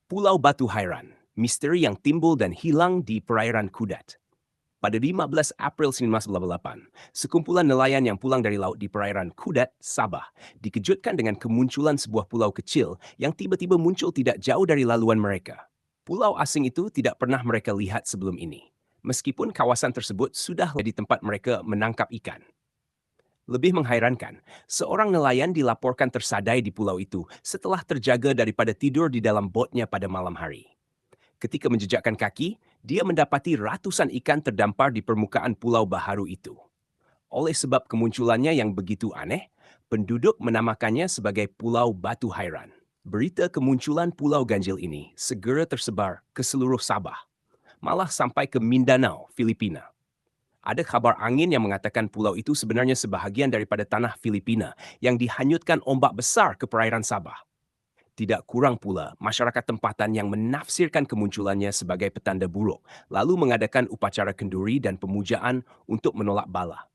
Pulau Batu Hairan, misteri yang timbul dan hilang di perairan Kudat. Pada 15 April 1988, sekumpulan nelayan yang pulang dari laut di perairan Kudat, Sabah, dikejutkan dengan kemunculan sebuah pulau kecil yang tiba-tiba muncul tidak jauh dari laluan mereka. Pulau asing itu tidak pernah mereka lihat sebelum ini, meskipun kawasan tersebut sudah di tempat mereka menangkap ikan. Lebih menghairankan, seorang nelayan dilaporkan tersadai di pulau itu setelah terjaga daripada tidur di dalam botnya pada malam hari. Ketika menjejakkan kaki, dia mendapati ratusan ikan terdampar di permukaan pulau baharu itu. Oleh sebab kemunculannya yang begitu aneh, penduduk menamakannya sebagai Pulau Batu Hairan. Berita kemunculan pulau ganjil ini segera tersebar ke seluruh Sabah, malah sampai ke Mindanao, Filipina. Ada kabar angin yang mengatakan pulau itu sebenarnya sebahagian daripada tanah Filipina yang dihanyutkan ombak besar ke perairan Sabah. Tidak kurang pula masyarakat tempatan yang menafsirkan kemunculannya sebagai petanda buruk, lalu mengadakan upacara kenduri dan pemujaan untuk menolak bala.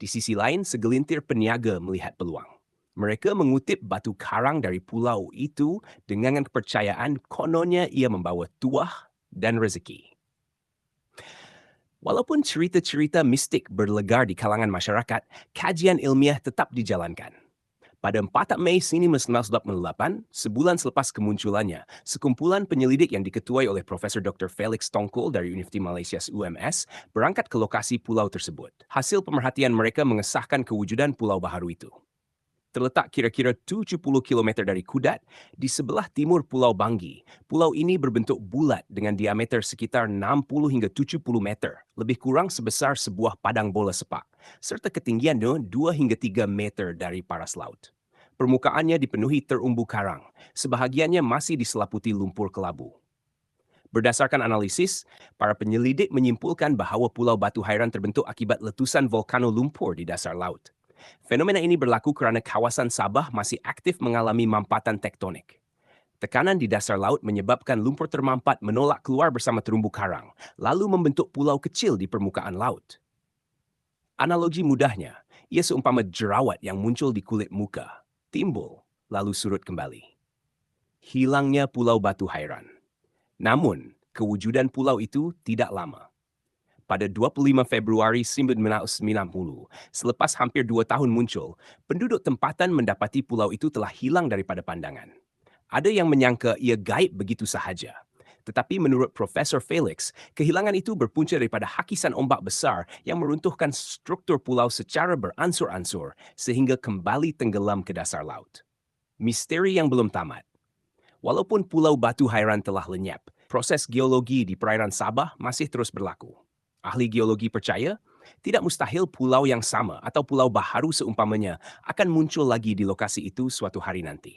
Di sisi lain, segelintir peniaga melihat peluang. Mereka mengutip batu karang dari pulau itu dengan kepercayaan kononnya ia membawa tuah dan rezeki. Walaupun cerita-cerita mistik berlegar di kalangan masyarakat, kajian ilmiah tetap dijalankan. Pada 4 Mei 1988, sebulan selepas kemunculannya, sekumpulan penyelidik yang diketuai oleh Profesor Dr. Felix Tongkol dari Universiti Malaysia UMS berangkat ke lokasi pulau tersebut. Hasil pemerhatian mereka mengesahkan kewujudan pulau baharu itu. Terletak kira-kira 70 km dari Kudat, di sebelah timur Pulau Banggi. Pulau ini berbentuk bulat dengan diameter sekitar 60 hingga 70 meter, lebih kurang sebesar sebuah padang bola sepak, serta ketinggiannya 2 hingga 3 meter dari paras laut. Permukaannya dipenuhi terumbu karang, sebahagiannya masih diselaputi lumpur kelabu. Berdasarkan analisis, para penyelidik menyimpulkan bahawa Pulau Batu Hairan terbentuk akibat letusan volcano lumpur di dasar laut. Fenomena ini berlaku kerana kawasan Sabah masih aktif mengalami mampatan tektonik. Tekanan di dasar laut menyebabkan lumpur termampat menolak keluar bersama terumbu karang, lalu membentuk pulau kecil di permukaan laut. Analogi mudahnya, ia seumpama jerawat yang muncul di kulit muka, timbul, lalu surut kembali. Hilangnya Pulau Batu Hairan. Namun, kewujudan pulau itu tidak lama. Pada 25 Februari 1990, selepas hampir 2 tahun muncul, penduduk tempatan mendapati pulau itu telah hilang daripada pandangan. Ada yang menyangka ia gaib begitu sahaja. Tetapi menurut Profesor Felix, kehilangan itu berpunca daripada hakisan ombak besar yang meruntuhkan struktur pulau secara beransur-ansur sehingga kembali tenggelam ke dasar laut. Misteri yang belum tamat. Walaupun Pulau Batu Hairan telah lenyap, proses geologi di perairan Sabah masih terus berlaku. Ahli geologi percaya, tidak mustahil pulau yang sama atau pulau baharu seumpamanya akan muncul lagi di lokasi itu suatu hari nanti.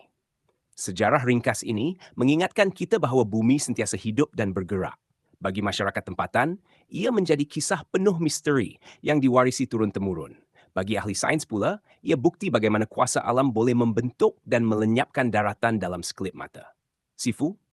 Sejarah ringkas ini mengingatkan kita bahawa bumi sentiasa hidup dan bergerak. Bagi masyarakat tempatan, ia menjadi kisah penuh misteri yang diwarisi turun-temurun. Bagi ahli sains pula, ia bukti bagaimana kuasa alam boleh membentuk dan melenyapkan daratan dalam sekelip mata. Sifu,